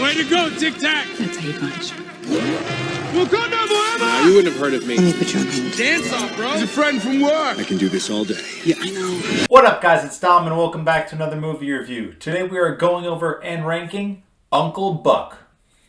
Way to go, Tic Tac! That's how you punch. Wakanda forever! You wouldn't have heard of me. Let me put you on hold. Dance off, bro! He's a friend from work! I can do this all day. Yeah, I know. What up, guys? It's Dom, and welcome back to another movie review. Today we are going over and ranking Uncle Buck.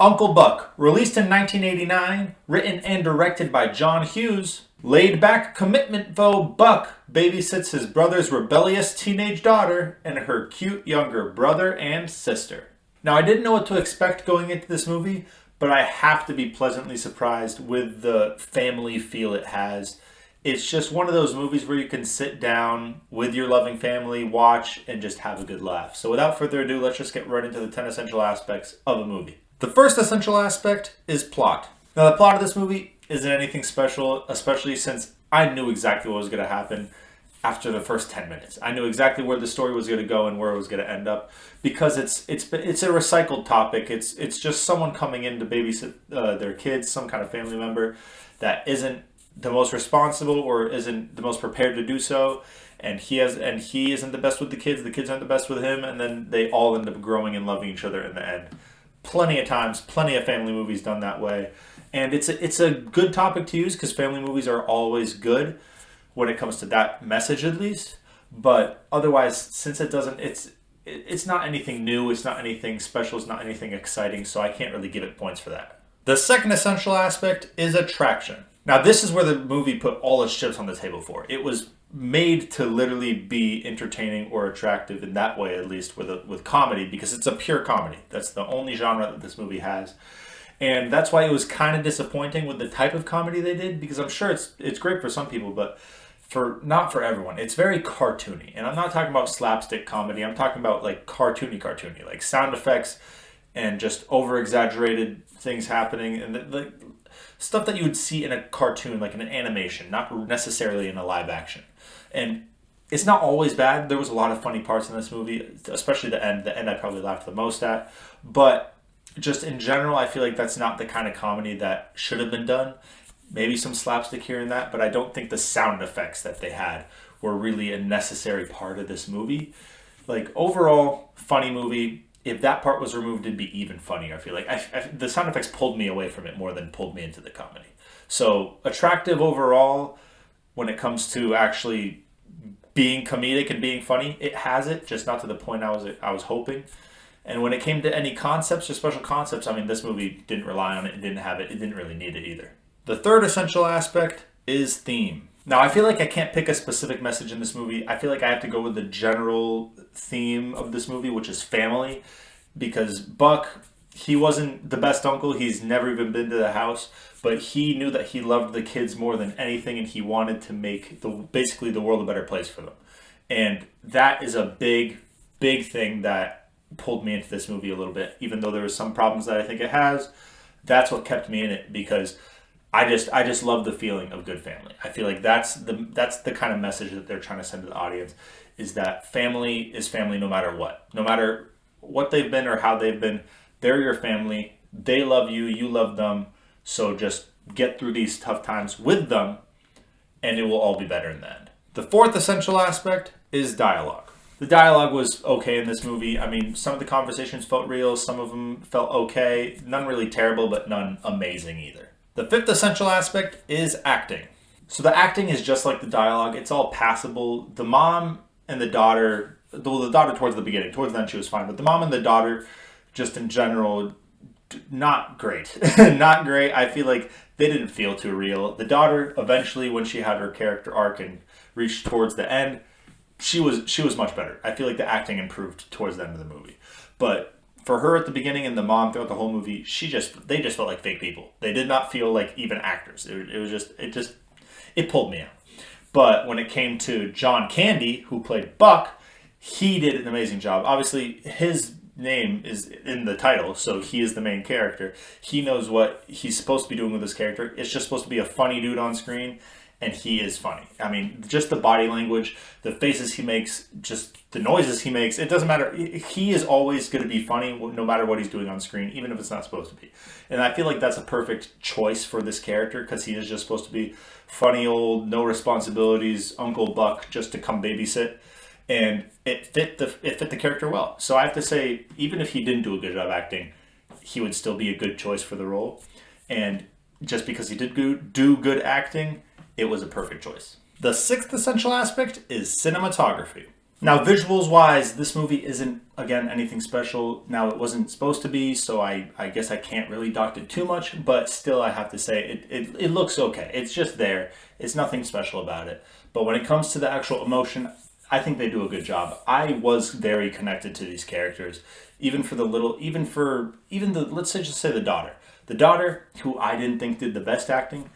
Uncle Buck, released in 1989, written and directed by John Hughes. Laid-back commitment-pho Buck babysits his brother's rebellious teenage daughter and her cute younger brother and sister. Now, I didn't know what to expect going into this movie, but I have to be pleasantly surprised with the family feel it has. It's just one of those movies where you can sit down with your loving family, watch, and just have a good laugh. So without further ado, let's just get right into the 10 essential aspects of a movie. The first essential aspect is plot. Now, the plot of this movie isn't anything special, especially since I knew exactly what was going to happen after the first 10 minutes. I knew exactly where the story was going to go and where it was going to end up, because it's a recycled topic. It's just someone coming in to babysit their kids, some kind of family member that isn't the most responsible or isn't the most prepared to do so, and he isn't the best with the kids aren't the best with him, and then they all end up growing and loving each other in the end. Plenty of times, plenty of family movies done that way. And it's a good topic to use because family movies are always good when it comes to that message, at least. But otherwise, since it's not anything new, it's not anything special, it's not anything exciting, so I can't really give it points for that. The second essential aspect is attraction. Now, this is where the movie put all its chips on the table for. It was made to literally be entertaining or attractive in that way, at least with comedy, because it's a pure comedy. That's the only genre that this movie has. And that's why it was kind of disappointing with the type of comedy they did, because I'm sure it's great for some people, but not for everyone. It's very cartoony. And I'm not talking about slapstick comedy. I'm talking about like cartoony, like sound effects and just over-exaggerated things happening, and the stuff that you would see in a cartoon, like in an animation, not necessarily in a live action. And it's not always bad. There was a lot of funny parts in this movie, especially the end. The end I probably laughed the most at. But just in general, I feel like that's not the kind of comedy that should have been done. Maybe some slapstick here and that, but I don't think the sound effects that they had were really a necessary part of this movie. Like, overall, funny movie. If that part was removed, it'd be even funnier. I feel like the sound effects pulled me away from it more than pulled me into the comedy. So, attractive overall when it comes to actually being comedic and being funny. It has it, just not to the point I was hoping. And when it came to any concepts or special concepts, I mean, this movie didn't rely on it. It didn't have it. It didn't really need it either. The third essential aspect is theme. Now, I feel like I can't pick a specific message in this movie. I feel like I have to go with the general theme of this movie, which is family. Because Buck, he wasn't the best uncle. He's never even been to the house. But he knew that he loved the kids more than anything, and he wanted to make basically the world a better place for them. And that is a big, big thing that pulled me into this movie a little bit, even though there was some problems that I think it has. That's what kept me in it, because I just love the feeling of good family. I feel like that's the kind of message that they're trying to send to the audience, is that family is family no matter what. No matter what they've been or how they've been, they're your family. They love you, you love them. So just get through these tough times with them, and it will all be better in the end. The fourth essential aspect is dialogue. The dialogue was okay in this movie. I mean, some of the conversations felt real. Some of them felt okay. None really terrible, but none amazing either. The fifth essential aspect is acting. So the acting is just like the dialogue. It's all passable. The mom and the daughter, the daughter towards the beginning, towards the end she was fine. But the mom and the daughter, just in general, not great. Not great. I feel like they didn't feel too real. The daughter, eventually, when she had her character arc and reached towards the end, she was much better. I feel like the acting improved towards the end of the movie. But for her at the beginning and the mom throughout the whole movie, they just felt like fake people. They did not feel like even actors. It pulled me out. But when it came to John Candy, who played Buck, he did an amazing job. Obviously, his name is in the title, so he is the main character. He knows what he's supposed to be doing with his character. It's just supposed to be a funny dude on screen, and he is funny. I mean, just the body language, the faces he makes, just the noises he makes, it doesn't matter. He is always going to be funny no matter what he's doing on screen, even if it's not supposed to be. And I feel like that's a perfect choice for this character, because he is just supposed to be funny old, no responsibilities, Uncle Buck, just to come babysit. And it fit the character well. So I have to say, even if he didn't do a good job acting, he would still be a good choice for the role. And just because he did do good acting, it was a perfect choice. The sixth essential aspect is cinematography. Now, visuals-wise, this movie isn't, again, anything special. Now, it wasn't supposed to be, so I guess I can't really dock it too much, but still, I have to say, it looks okay. It's just there. It's nothing special about it. But when it comes to the actual emotion, I think they do a good job. I was very connected to these characters, even the let's say, just say the daughter. The daughter, who I didn't think did the best acting,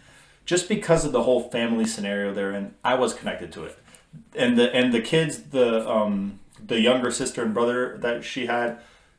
just because of the whole family scenario they're in, I was connected to it. And the kids, the younger sister and brother that she had,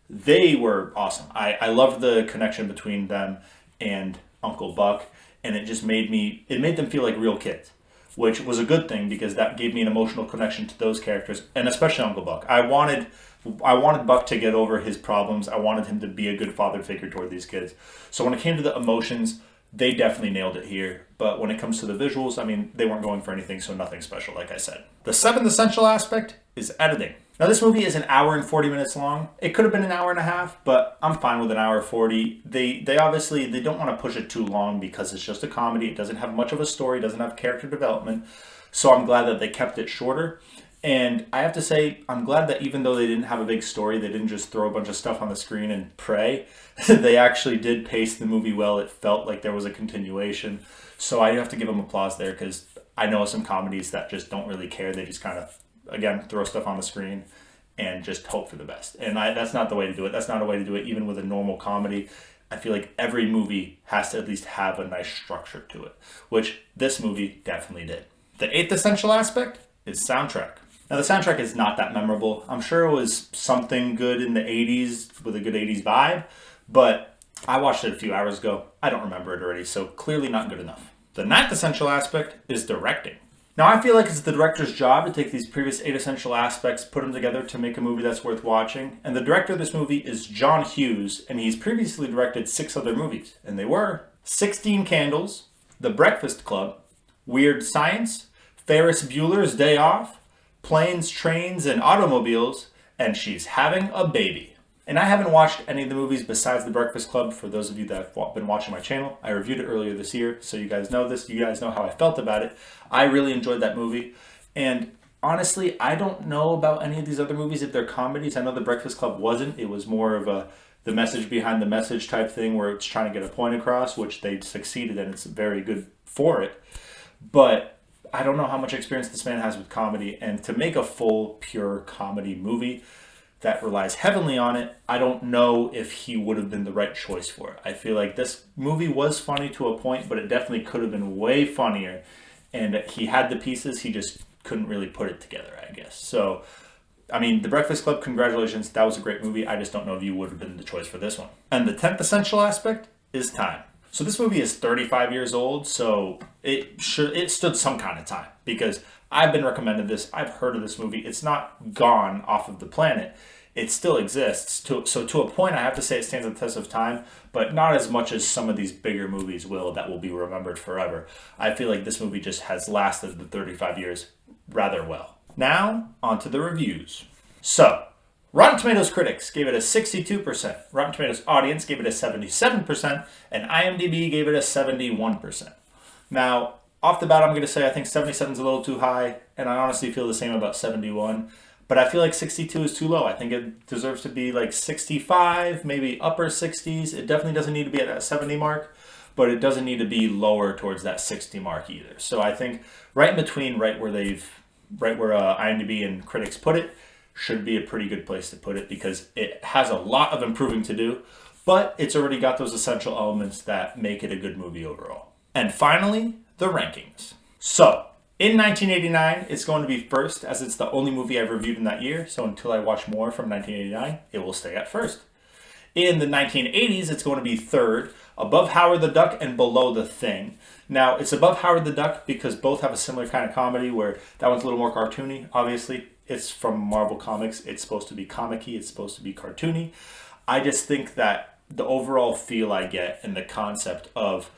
they were awesome. I loved the connection between them and Uncle Buck, and it made them feel like real kids, which was a good thing because that gave me an emotional connection to those characters, and especially Uncle Buck. I wanted Buck to get over his problems. I wanted him to be a good father figure toward these kids. So when it came to the emotions, they definitely nailed it here. But when it comes to the visuals, I mean, they weren't going for anything, so nothing special, like I said. The seventh essential aspect is editing. Now, this movie is an hour and 40 minutes long. It could have been an hour and a half, but I'm fine with an hour 40. They obviously, they don't want to push it too long because it's just a comedy. It doesn't have much of a story, doesn't have character development. So I'm glad that they kept it shorter. And I have to say, I'm glad that even though they didn't have a big story, they didn't just throw a bunch of stuff on the screen and pray. They actually did pace the movie well. It felt like there was a continuation. So I have to give them applause there because I know some comedies that just don't really care. They just kind of, again, throw stuff on the screen and just hope for the best. And that's not the way to do it. That's not a way to do it even with a normal comedy. I feel like every movie has to at least have a nice structure to it, which this movie definitely did. The eighth essential aspect is soundtrack. Now, the soundtrack is not that memorable. I'm sure it was something good in the 80s with a good 80s vibe, but I watched it a few hours ago. I don't remember it already, so clearly not good enough. The ninth essential aspect is directing. Now, I feel like it's the director's job to take these previous 8 essential aspects, put them together to make a movie that's worth watching. And the director of this movie is John Hughes, and he's previously directed 6 other movies. And they were 16 Candles, The Breakfast Club, Weird Science, Ferris Bueller's Day Off, Planes, Trains, and Automobiles, and She's Having a Baby. And I haven't watched any of the movies besides The Breakfast Club. For those of you that have been watching my channel, I reviewed it earlier this year, so you guys know this. You guys know how I felt about it. I really enjoyed that movie. And honestly, I don't know about any of these other movies if they're comedies. I know The Breakfast Club wasn't. It was more of the message behind the message type thing where it's trying to get a point across, which they succeeded and it's very good for it. But I don't know how much experience this man has with comedy, and to make a full, pure comedy movie that relies heavily on it, I don't know if he would have been the right choice for it. I feel like this movie was funny to a point, but it definitely could have been way funnier, and he had the pieces, he just couldn't really put it together, I guess. So, I mean, The Breakfast Club, congratulations, that was a great movie. I just don't know if you would have been the choice for this one. And the 10th essential aspect is time. So this movie is 35 years old, so it stood some kind of time because I've been recommended this. I've heard of this movie. It's not gone off of the planet. It still exists. So to a point, I have to say it stands the test of time, but not as much as some of these bigger movies that will be remembered forever. I feel like this movie just has lasted the 35 years rather well. Now, on to the reviews. So, Rotten Tomatoes critics gave it a 62%, Rotten Tomatoes audience gave it a 77%, and IMDb gave it a 71%. Now, off the bat, I'm going to say I think 77 is a little too high, and I honestly feel the same about 71, but I feel like 62 is too low. I think it deserves to be like 65, maybe upper 60s. It definitely doesn't need to be at that 70 mark, but it doesn't need to be lower towards that 60 mark either. So I think right in between, right where IMDb and critics put it, should be a pretty good place to put it because it has a lot of improving to do, but it's already got those essential elements that make it a good movie overall. And finally, the rankings. So, in 1989, it's going to be first as it's the only movie I've reviewed in that year, so until I watch more from 1989, it will stay at first. In the 1980s, it's going to be third, above Howard the Duck and below The Thing. Now, it's above Howard the Duck because both have a similar kind of comedy where that one's a little more cartoony, obviously. It's from Marvel Comics. It's supposed to be comic-y. It's supposed to be cartoony. I just think that the overall feel I get and the concept of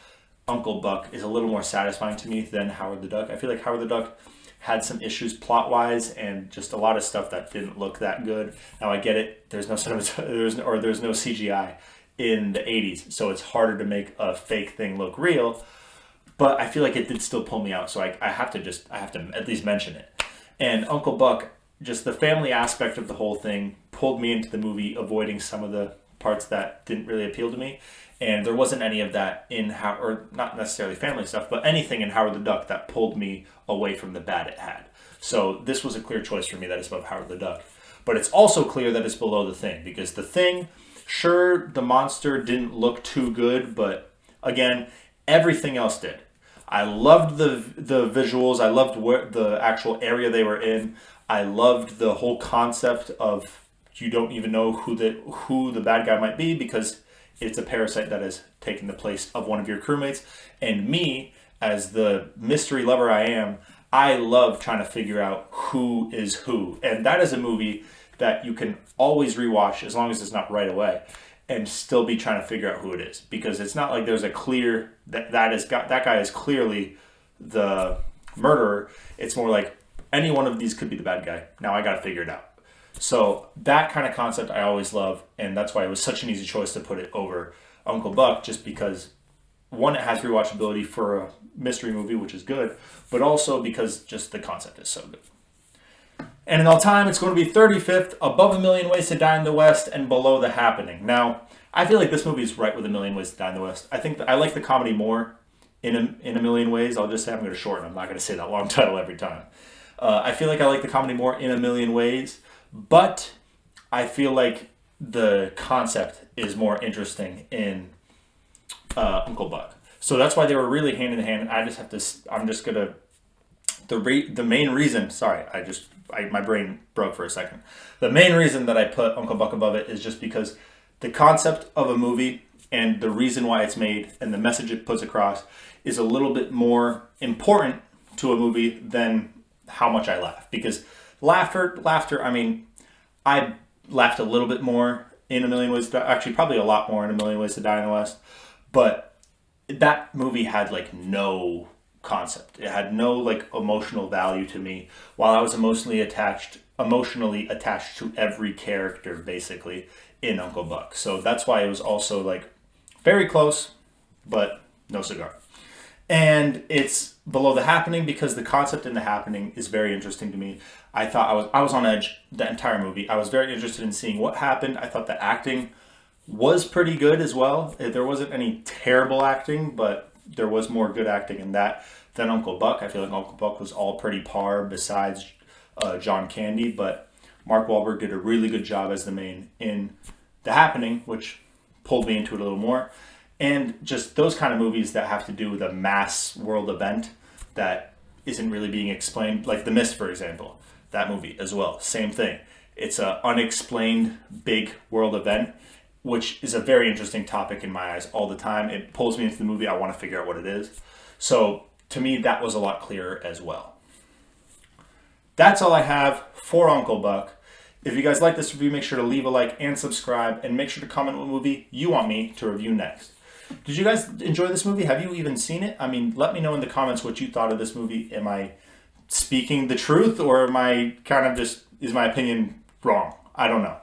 Uncle Buck is a little more satisfying to me than Howard the Duck. I feel like Howard the Duck had some issues plot-wise and just a lot of stuff that didn't look that good. Now I get it. There's no CGI in the 80s, so it's harder to make a fake thing look real. But I feel like it did still pull me out, so I have to at least mention it. And Uncle Buck, just the family aspect of the whole thing pulled me into the movie, avoiding some of the parts that didn't really appeal to me. And there wasn't any of that in or not necessarily family stuff, but anything in Howard the Duck that pulled me away from the bad it had. So this was a clear choice for me that it's above Howard the Duck. But it's also clear that it's below The Thing, because The Thing, sure, the monster didn't look too good, but again, everything else did. I loved the visuals. I loved the actual area they were in. I loved the whole concept of you don't even know who the bad guy might be, because it's a parasite that has taken the place of one of your crewmates. And me, as the mystery lover I am, I love trying to figure out who is who. And that is a movie that you can always rewatch, as long as it's not right away, and still be trying to figure out who it is. Because it's not like there's a clear, that guy is clearly the murderer. It's more like any one of these could be the bad guy. Now I got to figure it out. So that kind of concept I always love, and that's why it was such an easy choice to put it over Uncle Buck, just because, one, it has rewatchability for a mystery movie, which is good, but also because just the concept is so good. And in all time, it's going to be 35th, above A Million Ways to Die in the West, and below The Happening. Now, I feel like this movie is right with A Million Ways to Die in the West. I think I like the comedy more in a Million Ways. I'll just say I'm going to shorten. I'm not going to say that long title every time. I feel like I like the comedy more in A Million Ways, but I feel like the concept is more interesting in Uncle Buck. So that's why they were really hand in hand. The main reason, sorry, my brain broke for a second. The main reason that I put Uncle Buck above it is just because the concept of a movie and the reason why it's made and the message it puts across is a little bit more important to a movie than how much I laugh. Because laughter, I mean, I laughed a little bit more in A Million Ways to Die, actually probably a lot more in A Million Ways to Die in the West, but that movie had like no concept. It had no like emotional value to me, while I was emotionally attached to every character basically in Uncle Buck. So that's why it was also like very close, but no cigar. And it's below The Happening because the concept in The Happening is very interesting to me. I thought I was on edge the entire movie. I was very interested in seeing what happened. I thought the acting was pretty good as well. There wasn't any terrible acting, but there was more good acting in that than Uncle Buck. I feel like Uncle Buck was all pretty par besides John Candy, but Mark Wahlberg did a really good job as the main in The Happening, which pulled me into it a little more. And just those kind of movies that have to do with a mass world event that isn't really being explained, like The Mist, for example. That movie as well, same thing. It's an unexplained big world event, which is a very interesting topic in my eyes all the time. It pulls me into the movie. I want to figure out what it is. So to me, that was a lot clearer as well. That's all I have for Uncle Buck. If you guys like this review, make sure to leave a like and subscribe, and make sure to comment what movie you want me to review next. Did you guys enjoy this movie? Have you even seen it? I mean, let me know in the comments what you thought of this movie. Am I speaking the truth, or am I kind of just, is my opinion wrong? I don't know.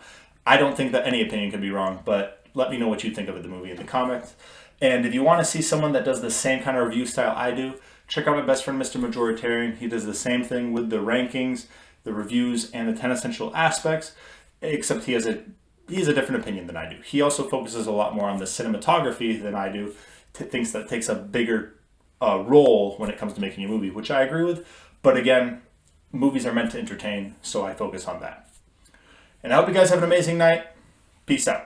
I don't think that any opinion can be wrong, but let me know what you think of the movie in the comments. And if you want to see someone that does the same kind of review style I do, check out my best friend, Mr. Majoritarian. He does the same thing with the rankings, the reviews, and the 10 essential aspects, except he has a different opinion than I do. He also focuses a lot more on the cinematography than I do, thinks that takes a bigger role when it comes to making a movie, which I agree with. But again, movies are meant to entertain, so I focus on that. And I hope you guys have an amazing night. Peace out.